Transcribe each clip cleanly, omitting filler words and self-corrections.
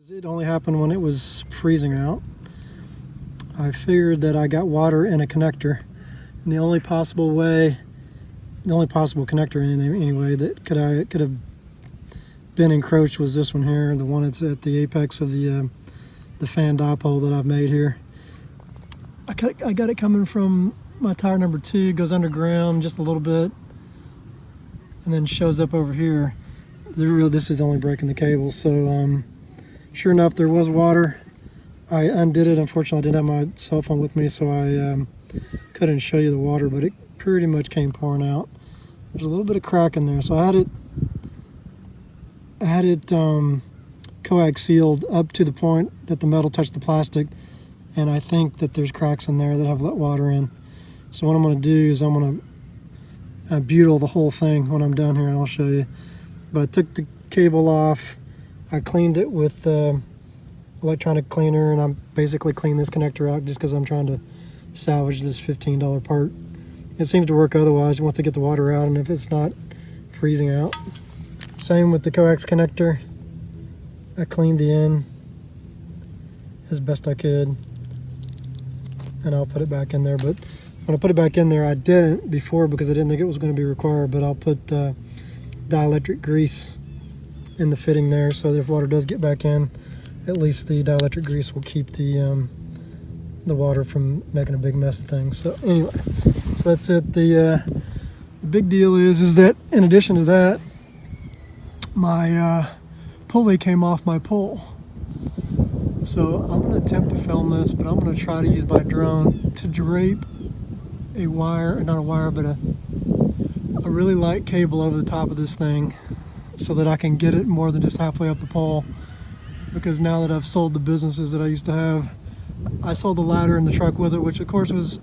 It only happened when it was freezing out. I figured that I got water in a connector, and the only possible connector anyway that could have been encroached was this one here, the one that's at the apex of the fan dipole that I've made here. I got it coming from my tire number 2, goes underground just a little bit, and then shows up over here. This is only breaking the cable, so sure enough, there was water. I undid it. Unfortunately, I didn't have my cell phone with me, so I couldn't show you the water, but it pretty much came pouring out. There's a little bit of crack in there, so I had it coax sealed up to the point that the metal touched the plastic, and I think that there's cracks in there that have let water in. So what I'm going to do is I'm going to butyl the whole thing when I'm done here, and I'll show you. But I took the cable off. I cleaned it with electronic cleaner, and I'm basically cleaning this connector out just because I'm trying to salvage this $15 part. It seems to work otherwise once I get the water out and if it's not freezing out. Same with the coax connector. I cleaned the end as best I could, and I'll put it back in there. But when I put it back in there, I didn't before because I didn't think it was going to be required, but I'll put dielectric grease in the fitting there, so that if water does get back in, at least the dielectric grease will keep the water from making a big mess of things. So anyway, so that's it. The big deal is that in addition to that, my pulley came off my pole. So I'm going to attempt to film this, but I'm going to try to use my drone to drape a wire, not a wire, but a really light cable over the top of this thing, so that I can get it more than just halfway up the pole. Because now that I've sold the businesses that I used to have, I sold the ladder and the truck with it, which of course was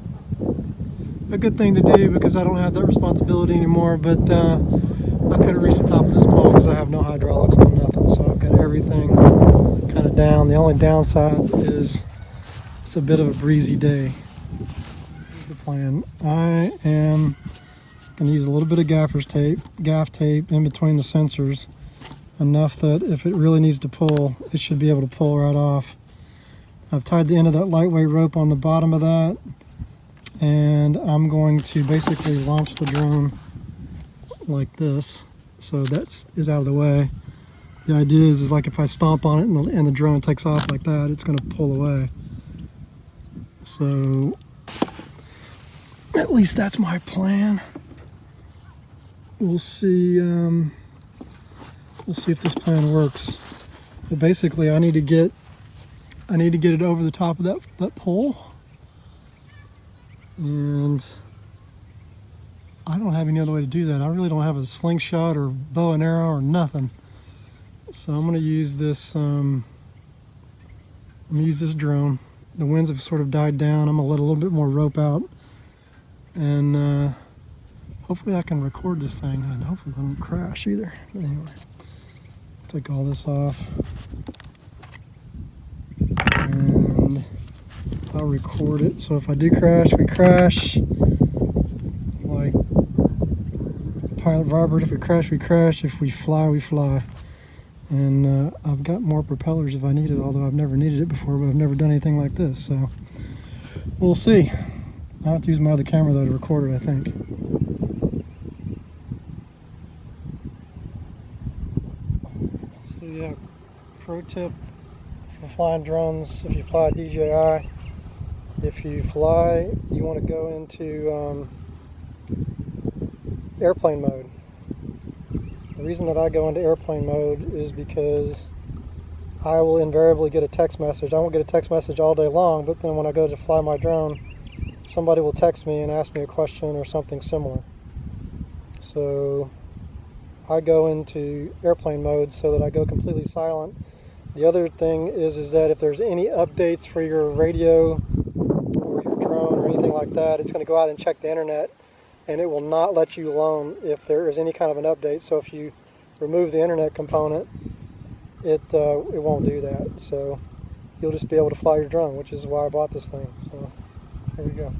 a good thing to do because I don't have that responsibility anymore. But I couldn't reach the top of this pole because I have no hydraulics, no nothing. So I've got everything kind of down. The only downside is it's a bit of a breezy day. Here's the plan. I am going to use a little bit of gaff tape in between the sensors, enough that if it really needs to pull, it should be able to pull right off. I've tied the end of that lightweight rope on the bottom of that, and I'm going to basically launch the drone like this, so that is out of the way. The idea is like if I stomp on it and the drone takes off like that, it's going to pull away. So at least that's my plan. We'll see. We'll see if this plan works. But basically, I need to get it over the top of that pole, and I don't have any other way to do that. I really don't have a slingshot or bow and arrow or nothing. So I'm going to use this. I'm going to use this drone. The winds have sort of died down. I'm going to let a little bit more rope out, and hopefully I can record this thing, and hopefully it won't crash either. But anyway, take all this off, and I'll record it. So if I do crash, we crash. Like pilot Robert, if we crash, we crash. If we fly, we fly. And I've got more propellers if I need it, although I've never needed it before, but I've never done anything like this. So we'll see. I'll have to use my other camera though to record it, I think. So yeah, pro tip for flying drones: if you fly DJI, if you want to go into airplane mode. The reason that I go into airplane mode is because I will invariably get a text message. I won't get a text message all day long, but then when I go to fly my drone, somebody will text me and ask me a question or something similar. So I go into airplane mode so that I go completely silent. The other thing is that if there's any updates for your radio or your drone or anything like that, it's going to go out and check the internet, and it will not let you alone if there is any kind of an update. So if you remove the internet component, it won't do that. So you'll just be able to fly your drone, which is why I bought this thing. So here we go.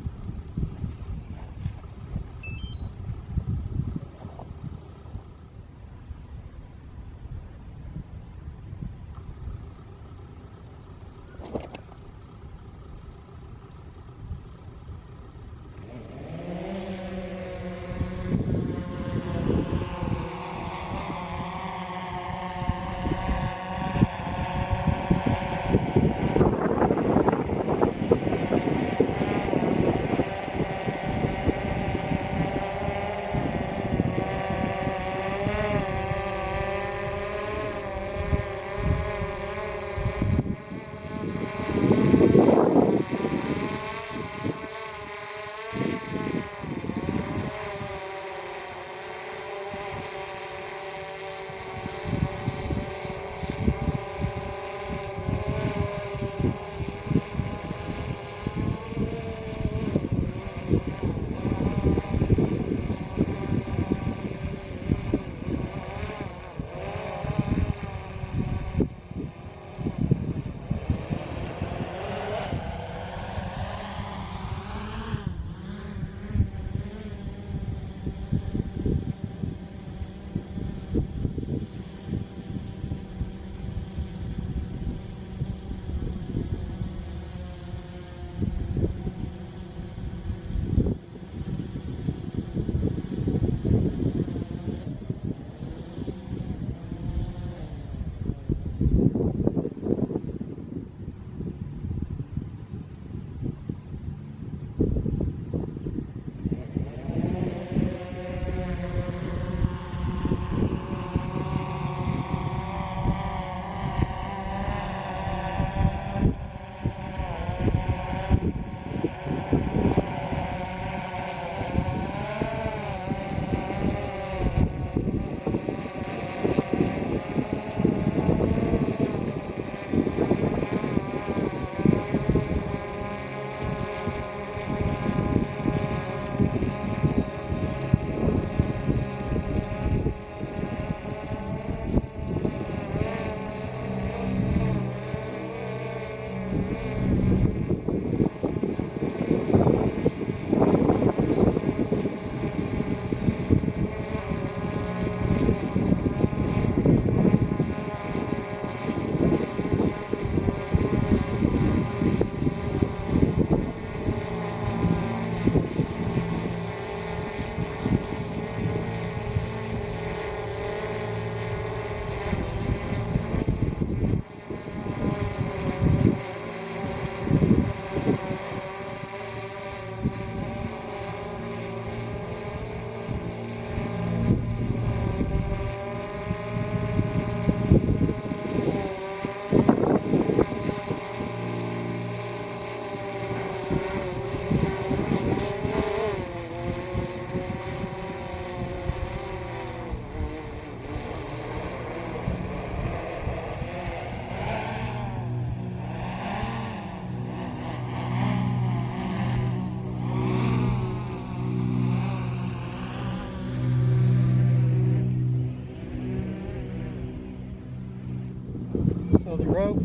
So the rope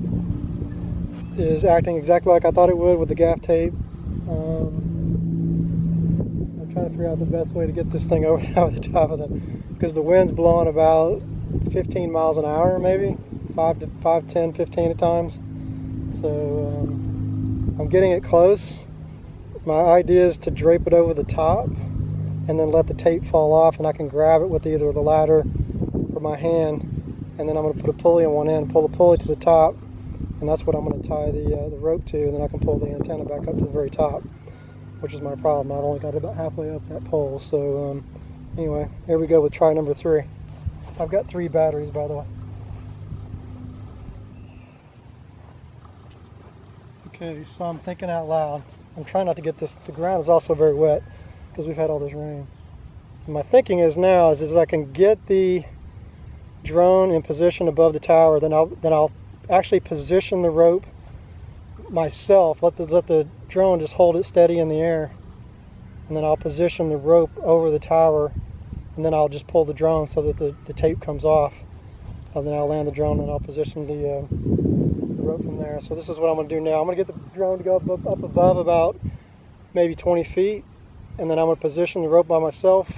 is acting exactly like I thought it would with the gaff tape. I'm trying to figure out the best way to get this thing over the top of it, because the wind's blowing about 15 miles an hour, maybe 10, 15 at times. So I'm getting it close. My idea is to drape it over the top and then let the tape fall off, and I can grab it with either the ladder or my hand, and then I'm going to put a pulley on one end, pull the pulley to the top, and that's what I'm going to tie the rope to, and then I can pull the antenna back up to the very top, which is my problem. I've only got about halfway up that pole. So anyway, here we go with try number 3. I've got 3 batteries, by the way. Okay, so I'm thinking out loud. I'm trying not to get this. The ground is also very wet because we've had all this rain. And my thinking is now is I can get the drone in position above the tower, then I'll actually position the rope myself. Let the drone just hold it steady in the air, and then I'll position the rope over the tower, and then I'll just pull the drone so that the tape comes off, and then I'll land the drone and I'll position the rope from there. So this is what I'm going to do now. I'm going to get the drone to go up above about maybe 20 feet, and then I'm going to position the rope by myself,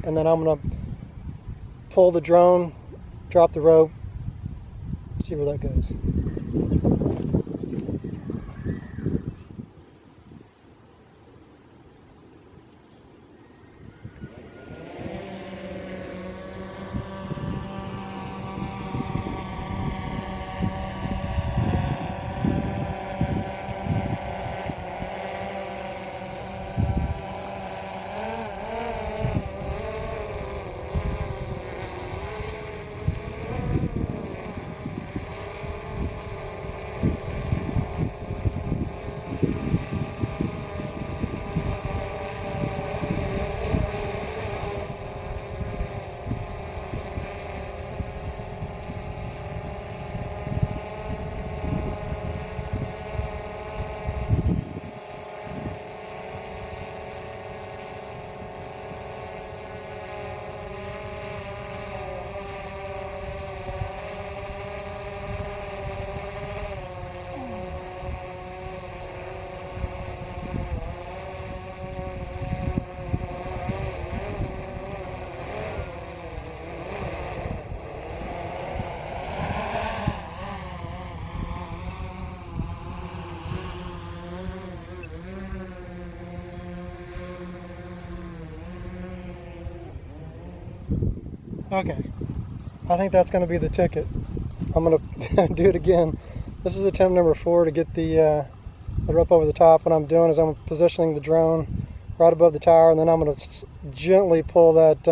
and then I'm going to pull the drone, drop the rope, see where that goes. Okay, I think that's going to be the ticket. I'm going to do it again. This is attempt number 4 to get the rope over the top. What I'm doing is I'm positioning the drone right above the tower, and then I'm going to gently pull that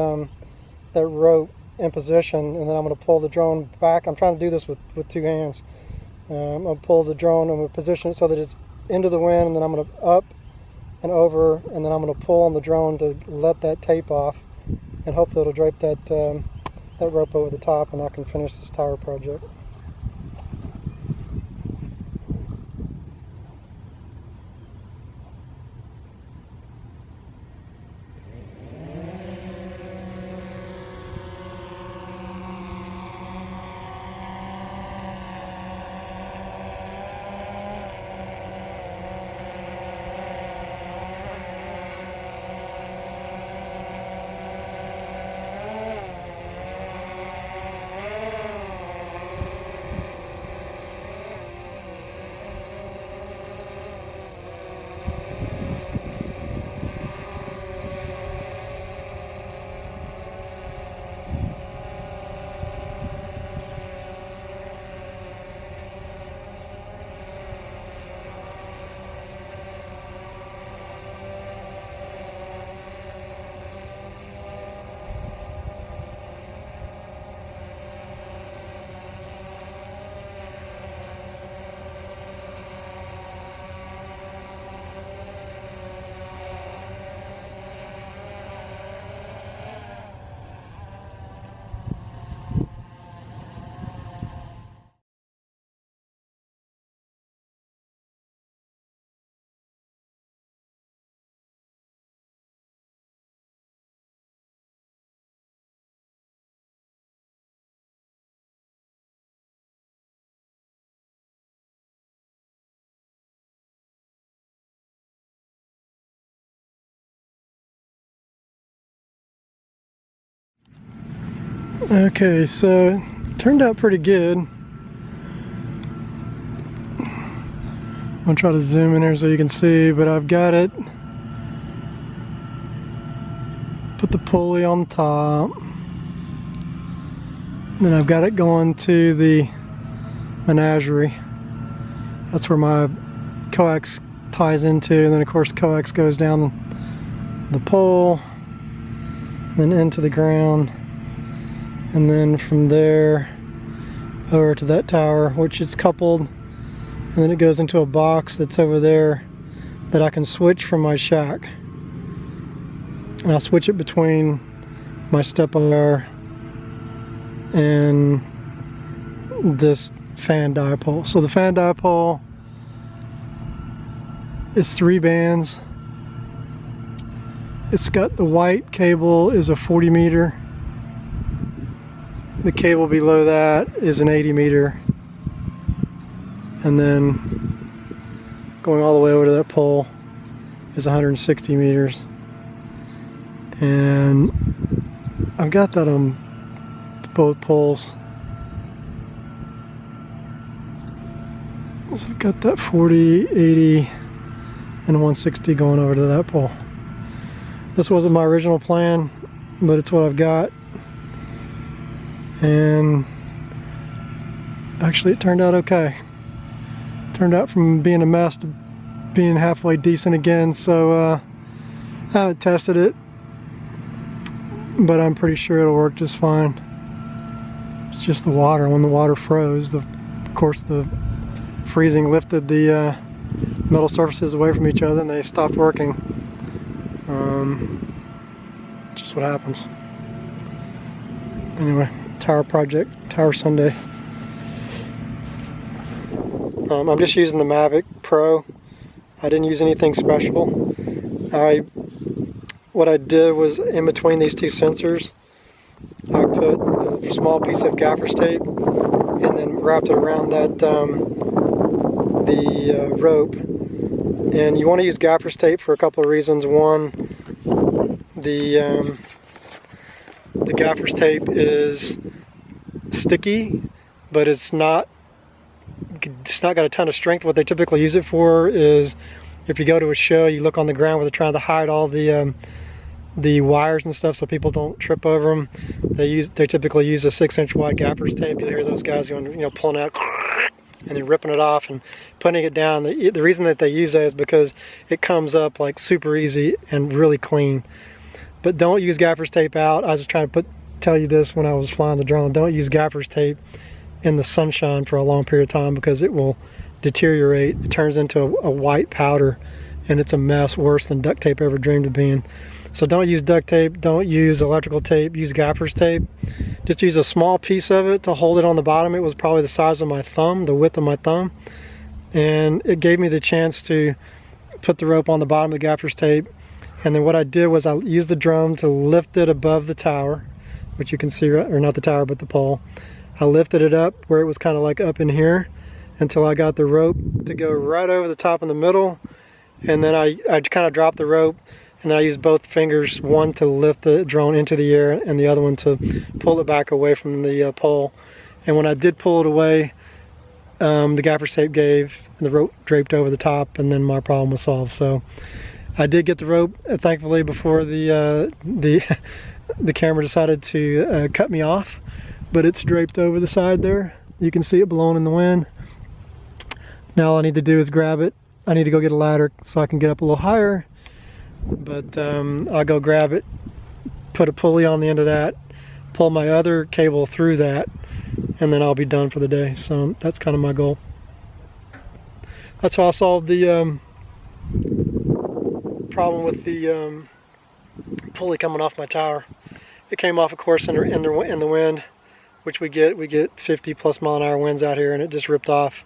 rope in position, and then I'm going to pull the drone back. I'm trying to do this with 2 hands. I'll pull the drone, I'm going to position it so that it's into the wind, and then I'm going to up and over, and then I'm going to pull on the drone to let that tape off, and hopefully it'll drape that rope over the top, and I can finish this tower project. Okay, so it turned out pretty good. I'm gonna try to zoom in here so you can see, but I've got it. Put the pulley on the top. Then I've got it going to the menagerie. That's where my coax ties into, and then of course coax goes down the pole, then into the ground, and then from there over to that tower, which is coupled, and then it goes into a box that's over there that I can switch from my shack. And I'll switch it between my step wire and this fan dipole. So the fan dipole is 3 bands. It's got the white cable is a 40 meter. The cable below that is an 80 meter. And then going all the way over to that pole is 160 meters. And I've got that on both poles. So I've got that 40, 80, and 160 going over to that pole. This wasn't my original plan, but it's what I've got. And actually it turned out okay. Turned out from being a mess to being halfway decent again. So I haven't tested it, but I'm pretty sure it'll work just fine. It's just the water. When the water froze, of course the freezing lifted the metal surfaces away from each other and they stopped working. Just what happens. Anyway, tower project, Tower Sunday. I'm just using the Mavic Pro. I didn't use anything special. What I did was, in between these two sensors, I put a small piece of gaffer's tape and then wrapped it around that the rope. And you want to use gaffer's tape for a couple of reasons. One, the gaffer's tape is sticky, but it's not got a ton of strength. What they typically use it for is, if you go to a show, you look on the ground where they're trying to hide all the wires and stuff so people don't trip over them. They typically use a 6-inch wide gaffer's tape. You'll hear those guys going, you know, pulling out and then ripping it off and putting it down. The reason that they use that is because it comes up like super easy and really clean. But don't use gaffer's tape out. I was just trying to tell you this when I was flying the drone. Don't use gaffer's tape in the sunshine for a long period of time, because it will deteriorate. It turns into a white powder and it's a mess, worse than duct tape ever dreamed of being. So don't use duct tape, don't use electrical tape, use gaffer's tape. Just use a small piece of it to hold it on the bottom. It was probably the size of my thumb, the width of my thumb. And it gave me the chance to put the rope on the bottom of the gaffer's tape. And then what I did was I used the drum to lift it above the tower, which you can see, or not the tower, but the pole. I lifted it up where it was kind of like up in here until I got the rope to go right over the top in the middle. And then I kind of dropped the rope, and then I used both fingers, one to lift the drone into the air and the other one to pull it back away from the pole. And when I did pull it away, the gaffer's tape gave and the rope draped over the top, and then my problem was solved. So I did get the rope, thankfully, before the camera decided to cut me off. But it's draped over the side there. You can see it blowing in the wind. Now all I need to do is grab it. I need to go get a ladder so I can get up a little higher. But I'll go grab it, put a pulley on the end of that, pull my other cable through that, and then I'll be done for the day. So that's kind of my goal. That's how I solved the problem with the pulley coming off my tower. It came off, of course, in the wind, which we get 50+ mile-an-hour winds out here, and it just ripped off.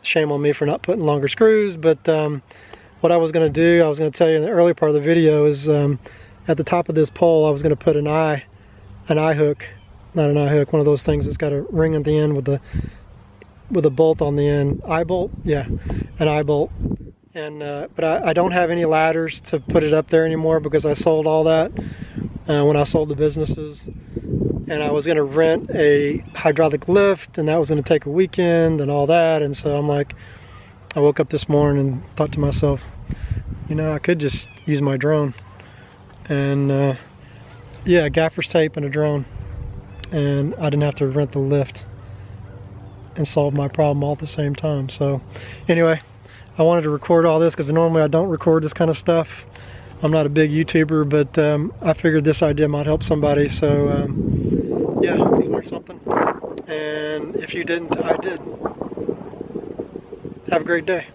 Shame on me for not putting longer screws. But what I was going to do, I was going to tell you in the early part of the video, is at the top of this pole I was going to put an eye hook, not an eye hook, one of those things that's got a ring at the end with a bolt on the end. Eye bolt? Yeah, an eye bolt. And but I don't have any ladders to put it up there anymore, because I sold all that when I sold the businesses. and I was gonna rent a hydraulic lift, and that was gonna take a weekend and all that. And so I'm like, I woke up this morning and thought to myself, you know, I could just use my drone. And yeah, gaffer's tape and a drone, and I didn't have to rent the lift and solve my problem all at the same time. So anyway, I wanted to record all this because normally I don't record this kind of stuff. I'm not a big YouTuber, but I figured this idea might help somebody. So yeah, you learned something, and if you didn't, I did. Have a great day.